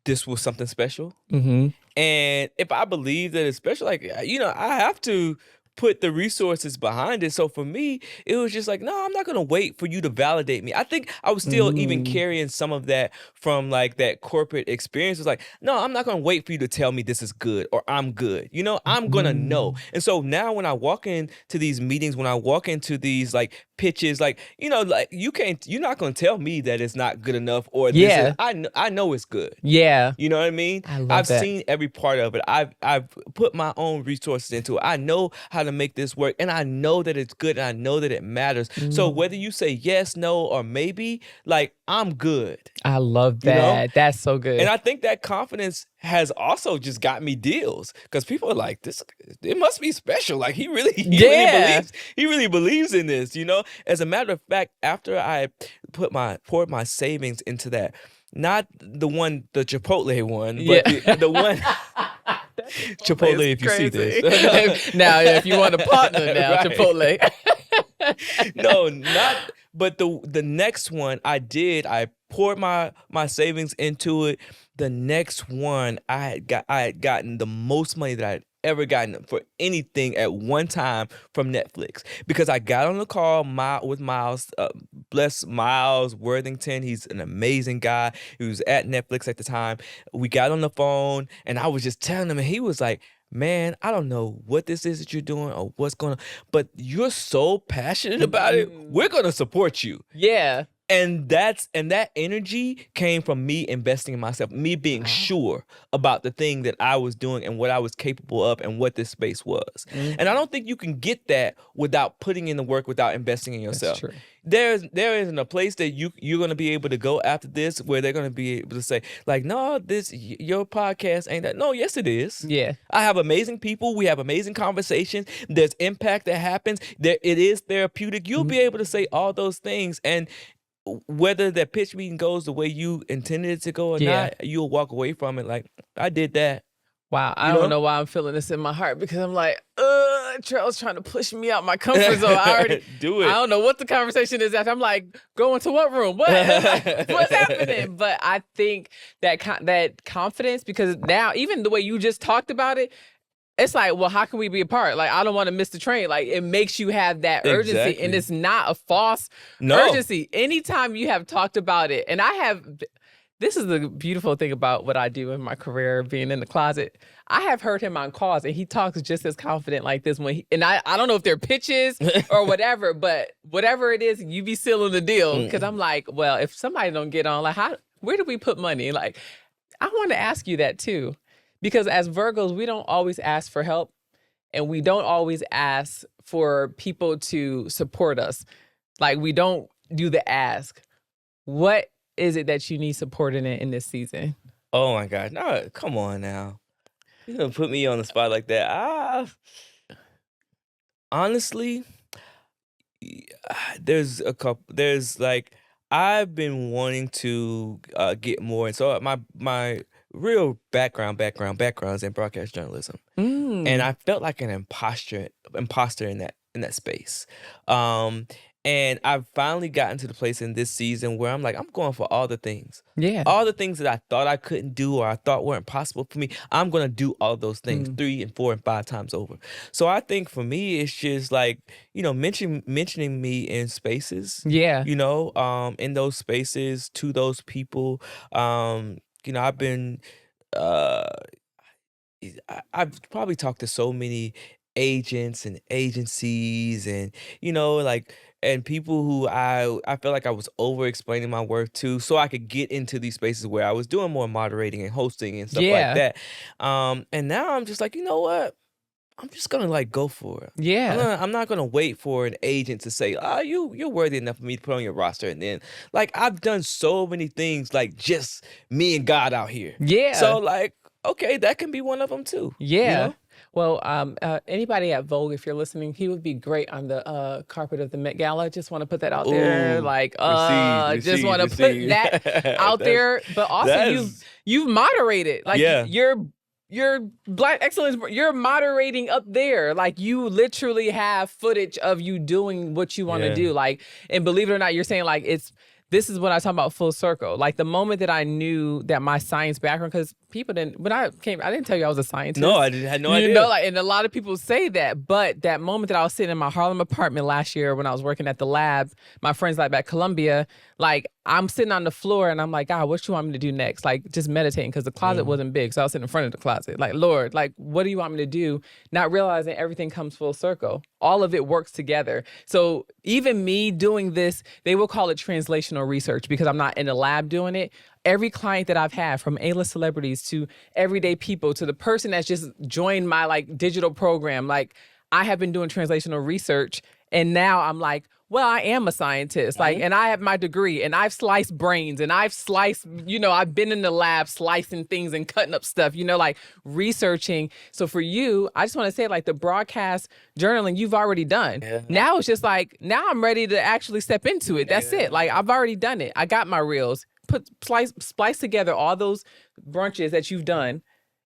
this was something special. Mm-hmm. And if I believe that it's special, like, you know, I have to put the resources behind it. So for me, it was just like, no, I'm not going to wait for you to validate me. I think I was still even carrying some of that from like that corporate experience. It's like, no, I'm not going to wait for you to tell me this is good or I'm good. You know, I'm going to know. And so now when I walk into these meetings, when I walk into these like pitches, like, you know, like you're not going to tell me that it's not good enough or this is, I know it's good. Yeah. You know what I mean? I've seen every part of it. I've put my own resources into it. I know how to make this work, and I know that it's good, and I know that it matters. So whether you say yes, no, or maybe, like, I'm good. I love that. You know? That's so good. And I think that confidence has also just got me deals, because people are like, this, it must be special. Like he really believes in this, you know? As a matter of fact, after I poured my savings into that, not the Chipotle one, but the one Chipotle, if you see this. Now, if you want to partner now, right. Chipotle. No, not, but the next one I poured my savings into it. The next one I had gotten the most money that I had ever gotten for anything at one time from Netflix, because I got on the call with Miles, bless Miles Worthington. He's an amazing guy. He was at Netflix at the time. We got on the phone and I was just telling him, and he was like, man, I don't know what this is that you're doing or what's going on, but you're so passionate about it. We're going to support you. Yeah. And that energy came from me investing in myself, me being sure about the thing that I was doing and what I was capable of and what this space was. And I don't think you can get that without putting in the work, without investing in yourself. That's true. There isn't a place that you're going to be able to go after this where they're going to be able to say, like, no, your podcast ain't that. No, yes, it is. Yeah. I have amazing people. We have amazing conversations. There's impact that happens. It is therapeutic. You'll be able to say all those things, and whether that pitch meeting goes the way you intended it to go or not, you'll walk away from it like, I did that. Wow, I don't know why I'm feeling this in my heart, because I'm like, Trell's trying to push me out my comfort zone. I already do it. I don't know what the conversation is after. I'm like, going to what room? What? What's happening? But I think that confidence, because now even the way you just talked about it, it's like, well, how can we be apart? Like, I don't want to miss the train. Like, it makes you have that urgency, and it's not a false urgency. Anytime you have talked about it, and this is the beautiful thing about what I do in my career, being in the closet. I have heard him on calls, and he talks just as confident like this and I don't know if they're pitches or whatever, but whatever it is, you be sealing the deal. Because I'm like, well, if somebody don't get on, like, where do we put money? Like, I want to ask you that too. Because as Virgos, we don't always ask for help, and we don't always ask for people to support us. Like, we don't do the ask. What is it that you need support in this season? Oh my God. No, come on now. You're gonna put me on the spot like that. Honestly, there's like, I've been wanting to get more. And so my real background is in broadcast journalism. And I felt like an imposter in that space. And I've finally gotten to the place in this season where I'm like, I'm going for all the things. Yeah. All the things that I thought I couldn't do or I thought weren't possible for me, I'm going to do all those things 3 and 4 and 5 times over. So I think for me, it's just like, mentioning me in spaces. Yeah. In those spaces to those people. I've been, I've probably talked to so many agents and agencies and and people who I felt like I was over explaining my worth to so I could get into these spaces where I was doing more moderating and hosting and stuff like that. And now I'm just like, you know what? I'm just gonna like go for it. Yeah. I'm not gonna wait for an agent to say, you're worthy enough for me to put on your roster. And then like I've done so many things like just me and God out here. Yeah. So like, okay, that can be one of them too. Yeah. Well, anybody at Vogue, if you're listening, he would be great on the carpet of the Met Gala. Just want to put that out there. Like, just want to put that out there. But also, you've moderated. Like, your Black Excellence, you're moderating up there. Like, you literally have footage of you doing what you want to do. Like, and believe it or not, you're saying like this is what I talk about full circle. Like the moment that I knew that my science background, because people didn't, when I came, I didn't tell you I was a scientist. No, I had no idea. And a lot of people say that, but that moment that I was sitting in my Harlem apartment last year when I was working at the lab, my friends like at Columbia, like I'm sitting on the floor and I'm like, God, what you want me to do next? Like just meditating, because the closet wasn't big. So I was sitting in front of the closet. Like, Lord, like, what do you want me to do? Not realizing everything comes full circle. All of it works together. So even me doing this, they will call it translational research because I'm not in the lab doing it. Every client that I've had, from A-list celebrities to everyday people to the person that's just joined my like digital program, like I have been doing translational research, and now I'm like, well, I am a scientist, like, and I have my degree, and I've sliced brains, and I've sliced, I've been in the lab slicing things and cutting up stuff, like researching. So for you, I just want to say, like, the broadcast journaling you've already done. Yeah. Now it's just like, now I'm ready to actually step into it. That's it. Like, I've already done it. I got my reels. Splice together all those brunches that you've done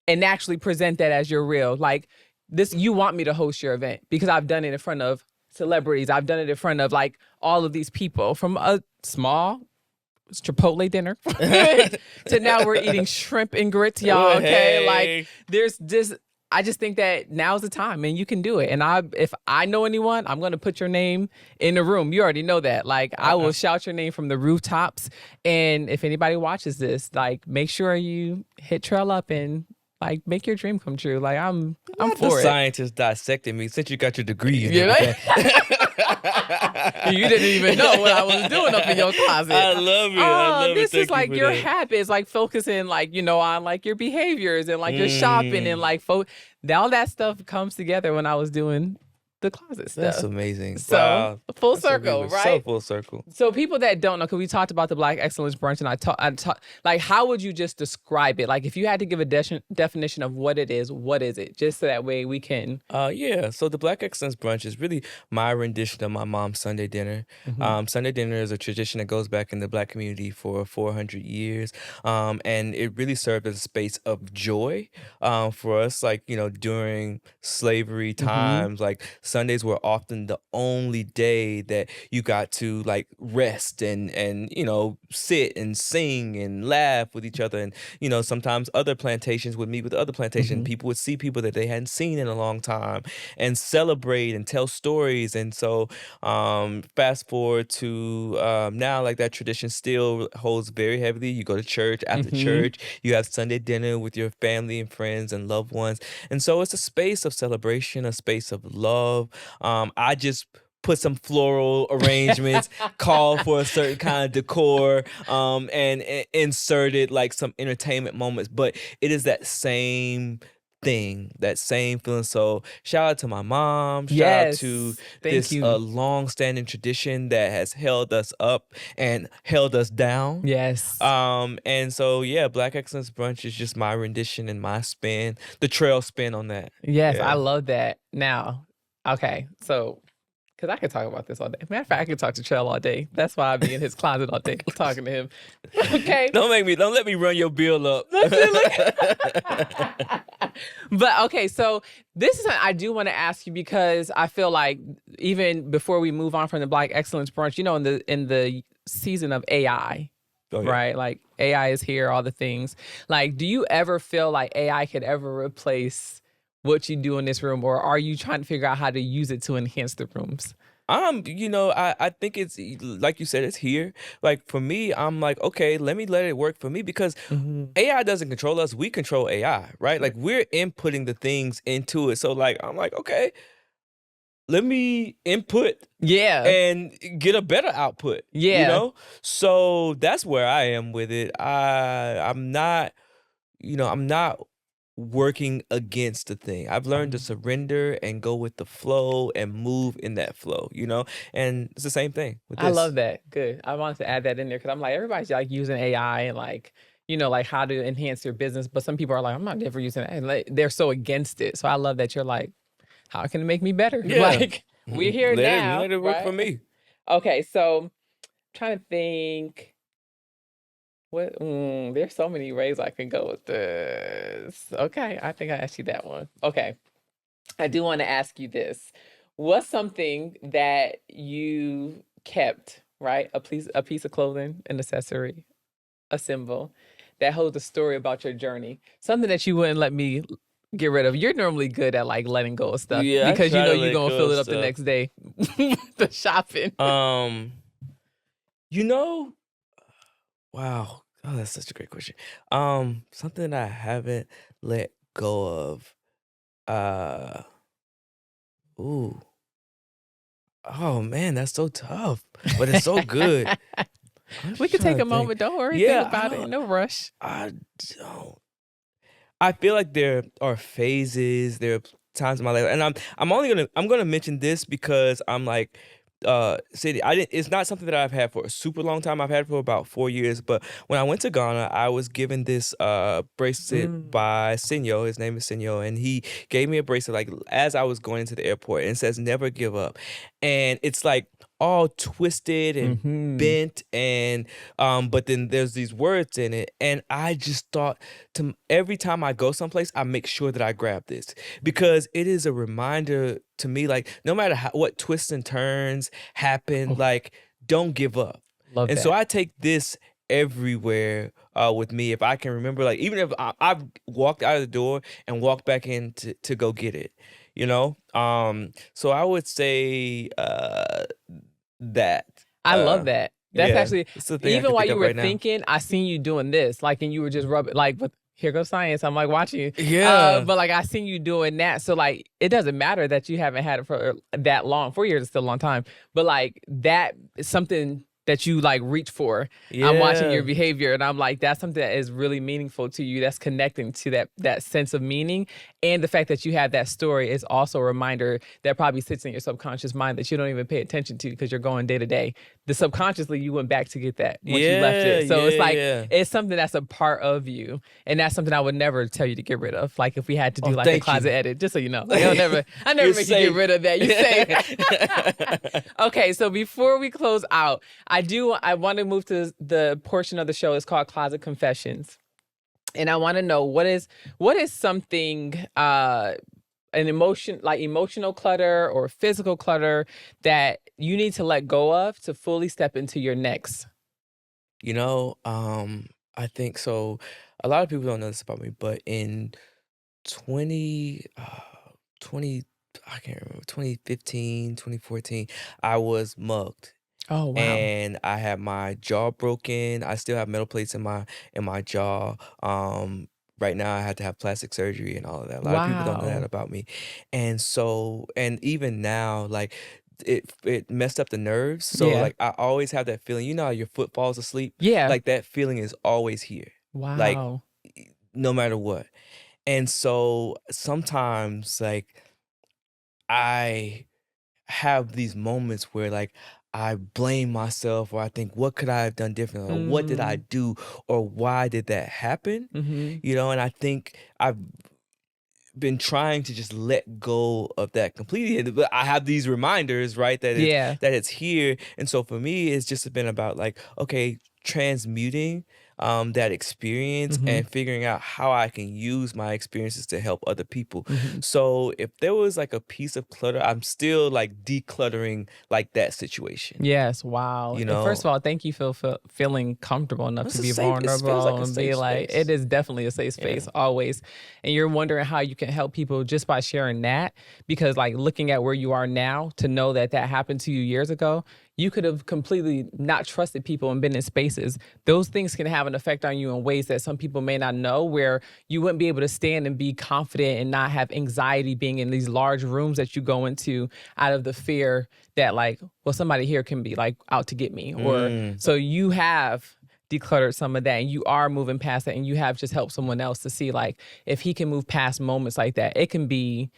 and actually present that as your reel. Like this, you want me to host your event because I've done it in front of celebrities. I've done it in front of like all of these people, from a small Chipotle dinner to now we're eating shrimp and grits, y'all. Okay. Like there's just, I just think that now's the time and you can do it. And if I know anyone, I'm going to put your name in the room. You already know that. Like I will shout your name from the rooftops. And if anybody watches this, like make sure you hit Trell up and like make your dream come true. Like I'm for it. Scientist dissecting me since you got your degree in You didn't even know what I was doing up in your closet. I love it. This is like your habits, like focusing like, on like your behaviors and like your shopping and like all that stuff comes together when I was doing the closet stuff. That's amazing. So wow. Full circle, right? So full circle. So people that don't know, because we talked about the Black Excellence Brunch, and I talk, like, how would you just describe it? Like, if you had to give a definition of what it is, what is it? Just so that way we can. So the Black Excellence Brunch is really my rendition of my mom's Sunday dinner. Mm-hmm. Sunday dinner is a tradition that goes back in the Black community for 400 years. And it really served as a space of joy for us, like, during slavery times, like Sundays were often the only day that you got to like rest and sit and sing and laugh with each other. And sometimes other plantations would meet with other plantation people, would see people that they hadn't seen in a long time and celebrate and tell stories. And so fast forward to now, like that tradition still holds very heavily. You go to church, after church you have Sunday dinner with your family and friends and loved ones. And so it's a space of celebration, a space of love. I just put some floral arrangements, call for a certain kind of decor, and inserted like some entertainment moments. But it is that same thing, that same feeling. So shout out to my mom, shout out to Yes. Thank this you. long-standing tradition that has held us up and held us down. Yes. And so yeah, Black Excellence Brunch is just my rendition and my spin, the trail spin on that. Yes, Yeah. I love that. Now, okay, so because I could talk about this all day. Matter of fact, I could talk to Trell all day. That's why I be in his closet all day talking to him. Okay. Don't let me run your bill up. But okay, so this is something I do want to ask you, because I feel like even before we move on from the Black Excellence Brunch, you know, in the season of AI, Oh, yeah. right? Like AI is here, all the things. Like, do you ever feel like AI could ever replace what you do in this room, or are you trying to figure out how to use it to enhance the rooms? You know, I think it's like you said, it's here. Like for me, I'm like, okay, let it work for me, because AI doesn't control us. We control AI, right? Like we're inputting the things into it. So like, I'm like, okay, let me input Yeah. and get a better output. Yeah. You know? So that's where I am with it. I'm not working against the thing. I've learned to surrender and go with the flow and move in that flow, you know? And it's the same thing with this. I love that. Good. I wanted to add that in there because I'm like, everybody's like using AI and like, you know, like how to enhance your business. But some people are like, I'm not never using it. And like, they're so against it. So I love that you're like, how can it make me better? Yeah. Like, we're here now. Let it work right? for me. Okay. So I'm trying to think. There's so many ways I can go with this. Okay, I think I asked you that one. Okay, I do want to ask you this. What's something that you kept, right? A piece of clothing, an accessory, a symbol that holds a story about your journey. Something that you wouldn't let me get rid of. You're normally good at like letting go of stuff, Yeah, because you I know try to you're let gonna go fill of it up the stuff. next day. The shopping. You know, wow. Oh, that's such a great question. Something that I haven't let go of. Ooh. Oh man, that's so tough, but it's so good. We could take a moment. Don't worry. Yeah, Think about it. No rush. I don't. I feel like there are phases, there are times in my life, and I'm gonna mention this because I'm like, City. It's not something that I've had for a super long time. I've had it for about 4 years. But when I went to Ghana, I was given this bracelet by Senyo. His name is Senyo, and he gave me a bracelet like as I was going into the airport, and it says "Never give up," and it's like all twisted and bent, and but then there's these words in it, and I just thought every time I go someplace, I make sure that I grab this, because it is a reminder to me, like no matter what twists and turns happen, like don't give up. Love And that. so I take this everywhere with me. If I can remember, like even if I've walked out of the door and walked back in to go get it, you know. So I would say that. I love that. That's yeah, actually, it's the thing I even can while think you of were right now. thinking, I seen you doing this, like, and you were just rubbing, like, but here goes science. I'm like watching you. Yeah. But like I seen you doing that. So like, it doesn't matter that you haven't had it for that long. 4 years is still a long time. But like that is something that you like reach for. I'm watching your Yeah. behavior, and I'm like, that's something that is really meaningful to you. That's connecting to that sense of meaning. And the fact that you have that story is also a reminder that probably sits in your subconscious mind that you don't even pay attention to because you're going day to day. The subconsciously you went back to get that once you left it. So it's like, it's something that's a part of you. And that's something I would never tell you to get rid of. Like if we had to do like a thank closet you. edit, just so you know. Like I never You're make you get safe. rid of that. You safe. Okay, so before we close out, I want to move to the portion of the show. It's called Closet Confessions. And I want to know what is something an emotional clutter or physical clutter that you need to let go of to fully step into your next. You know, I think so. A lot of people don't know this about me, but in 20, I can't remember, 2015, 2014, I was mugged. Oh wow. And I had my jaw broken. I still have metal plates in my jaw. Right now I had to have plastic surgery and all of that. A lot of people don't know that Wow. about me. And so, and even now, like it messed up the nerves. So Yeah. like I always have that feeling, you know how your foot falls asleep? Yeah. Like that feeling is always here. Like Wow. no matter what. And so sometimes like I have these moments where like I blame myself, or I think, what could I have done differently? Or what did I Mm. do? Or why did that happen? Mhm. And I think I've been trying to just let go of that completely. But I have these reminders, right, Yeah. that it's here. And so for me, it's just been about like, okay, transmuting that experience Mhm. and figuring out how I can use my experiences to help other people. Mhm. So if there was like a piece of clutter, I'm still like decluttering like that situation. Yes, wow. You And first know, of all, thank you for feeling comfortable enough it's to a be safe. It feels like vulnerable a and be safe like, it space. is definitely a safe Yeah. space always. And you're wondering how you can help people just by sharing that, because like looking at where you are now to know that that happened to you years ago, you could have completely not trusted people and been in spaces. Those things can have an effect on you in ways that some people may not know, where you wouldn't be able to stand and be confident and not have anxiety being in these large rooms that you go into out of the fear that like, well, somebody here can be like out to get me. Or Mm. so you have decluttered some of that and you are moving past that, and you have just helped someone else to see like, if he can move past moments like that, it can be,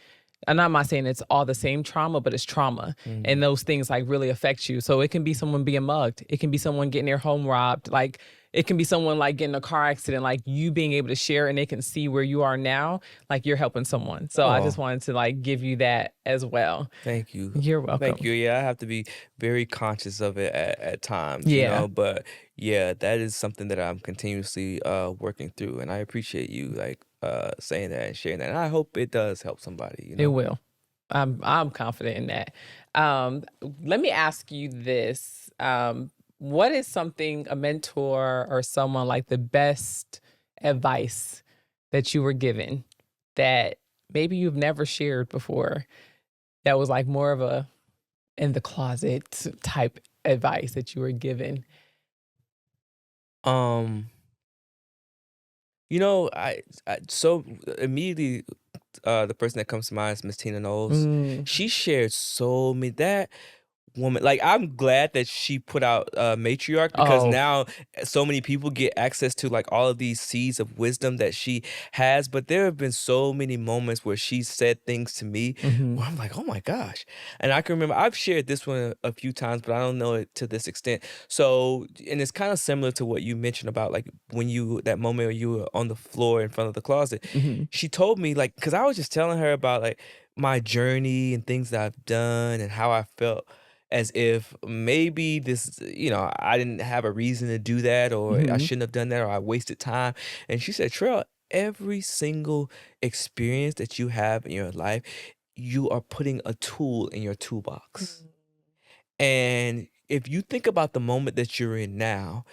and I'm not saying it's all the same trauma, but it's trauma. And those things like really affect you. So it can be someone being mugged. It can be someone getting their home robbed. Like it can be someone like getting a car accident, like you being able to share and they can see where you are now, like you're helping someone. So I just Oh. wanted to like give you that as well. Thank you. You're Thank welcome. you. Yeah, I have to be very conscious of it at times, Yeah, but yeah, that is something that I'm continuously working through. And I appreciate you like saying that and sharing that. And I hope it does help somebody. it will. I'm confident in that. Let me ask you this. What is something, a mentor or someone, like the best advice that you were given that maybe you've never shared before, that was like more of a in the closet type advice that you were given? Um, I so immediately the person that comes to mind is Miss Tina Knowles. Mm. She shared so many that woman, like, I'm glad that she put out Matriarch, because Oh, now so many people get access to like all of these seeds of wisdom that she has. But there have been so many moments where she said things to me mhm. where I'm like, oh my gosh. And I can remember I've shared this one a few times, but I don't know it to this extent. So, and it's kind of similar to what you mentioned about like when that moment where you were on the floor in front of the closet. Mhm. She told me, like, because I was just telling her about like my journey and things that I've done and how I felt, as if maybe this, I didn't have a reason to do that, or I Mhm. shouldn't have done that, or I wasted time. And she said, Trell, every single experience that you have in your life, you are putting a tool in your toolbox. And if you think about the moment that you're in now,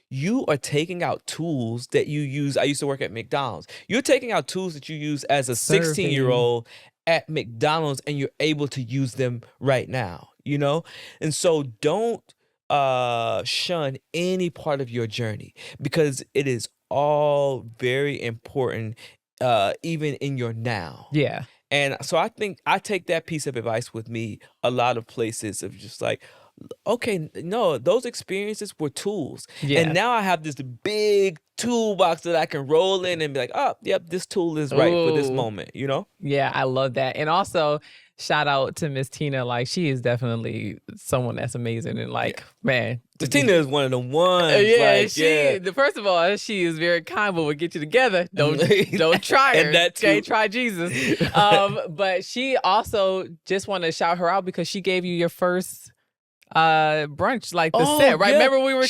you are taking out tools that you use. I used to work at McDonald's. You're taking out tools that you use as a 16-year Serving. old at McDonald's, and you're able to use them right now. And so don't shun any part of your journey, because it is all very important, even in your now. Yeah. And so I think I take that piece of advice with me a lot of places, of just like, okay, no, those experiences were tools. And Yeah. now I have this big toolbox that I can roll in and be like, oh, yep, this tool is right for this Ooh. moment. Yeah, I love that. And also, shout out to Miss Tina. Like, she is definitely someone that's amazing. And Yeah. like, man, Tina is one of the ones. yeah, Like, yeah. first of all, she is very kind, but we'll get you together. Don't try her. And that too. Okay, try Jesus. But she also, just want to shout her out because she gave you your first brunch, like the set, right? Yeah. Remember we were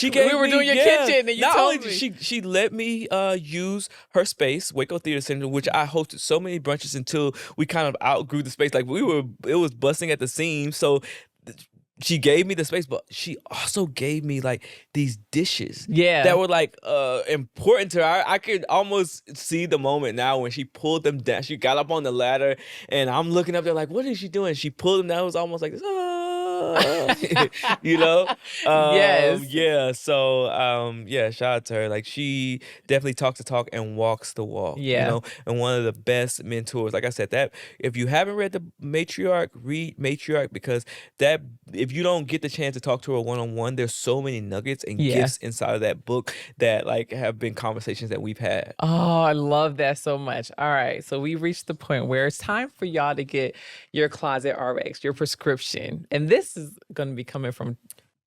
doing your kitchen and you Not told only me. did she let me use her space, Waco Theater Center, which I hosted so many brunches until we kind of outgrew the space. Like, it was busting at the seams. So she gave me the space, but she also gave me like these dishes Yeah. that were like important to her. I could almost see the moment now when she pulled them down. She got up on the ladder and I'm looking up there like, what is she doing? She pulled them down. It was almost like this. you know? Yes. Yeah. So, yeah, shout out to her. Like, she definitely talks the talk and walks the walk, Yeah. and one of the best mentors. Like I said, that if you haven't read the Matriarch, read Matriarch, because that, if you don't get the chance to talk to her one-on-one, there's so many nuggets and Yeah. gifts inside of that book that like have been conversations that we've had. Oh, I love that so much. All right. So we reached the point where it's time for y'all to get your Closet RX, your prescription. And this is going to be coming from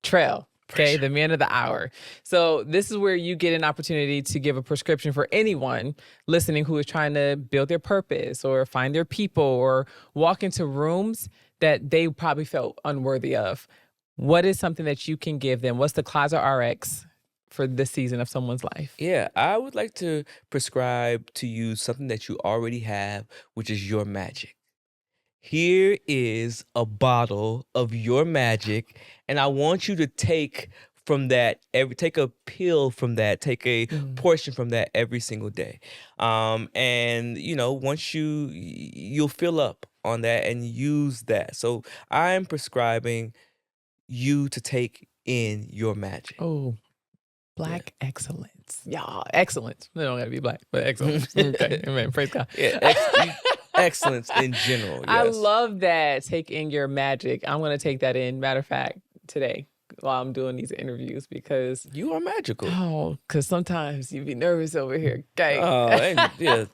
Trell. Okay, the man of the hour. So this is where you get an opportunity to give a prescription for anyone listening who is trying to build their purpose or find their people or walk into rooms that they probably felt unworthy of. What is something that you can give them? What's the Closet RX for this season of someone's life? Yeah, I would like to prescribe to you something that you already have, which is your magic. Here is a bottle of your magic, and I want you to take from that take a pill from that, take a portion from that every single day. And once you'll fill up on that and use that. So I'm prescribing you to take in your magic. Oh, Black excellence. Y'all, excellence. They don't gotta be black, but excellence. Okay, amen. Praise God. Yeah, excellence in general. Yes. I love that. Take in your magic. I'm gonna take that in. Matter of fact, today while I'm doing these interviews because you are magical. Oh, because sometimes you be nervous over here. Okay. And yeah.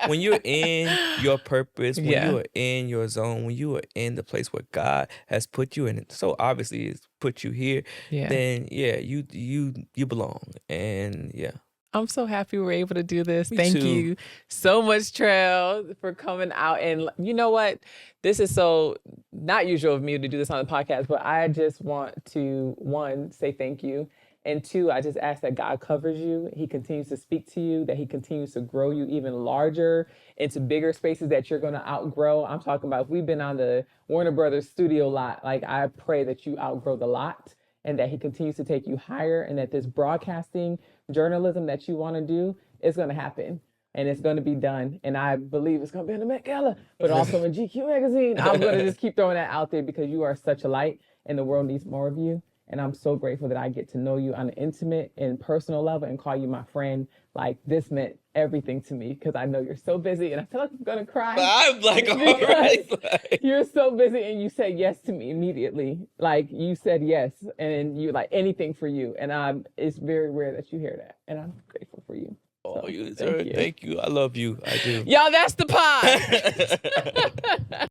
When you're in your purpose, when you are in your zone, when you are in the place where God has put you in, so obviously it's put you here, then you belong. And yeah. I'm so happy we were able to do this. Me Thank too. you so much, Trell, for coming out. And you know what? This is so not usual of me to do this on the podcast, but I just want to, one, say thank you. And two, I just ask that God covers you. He continues to speak to you, that he continues to grow you even larger into bigger spaces that you're going to outgrow. I'm talking about if we've been on the Warner Brothers studio lot, like I pray that you outgrow the lot and that he continues to take you higher and that this broadcasting journalism that you want to do is going to happen. And it's going to be done. And I believe it's going to be in the Met Gala, but also in GQ magazine. I'm going to just keep throwing that out there because you are such a light and the world needs more of you. And I'm so grateful that I get to know you on an intimate and personal level and call you my friend. Like, this meant everything to me because I know you're so busy and I feel like I'm going to cry. I'm like, all right. You're so busy and you said yes to me immediately. Like, you said yes and you like anything for you. And it's very rare that you hear that. And I'm grateful for you. Oh, so, thank you. I love you. I do. Y'all, that's the pod.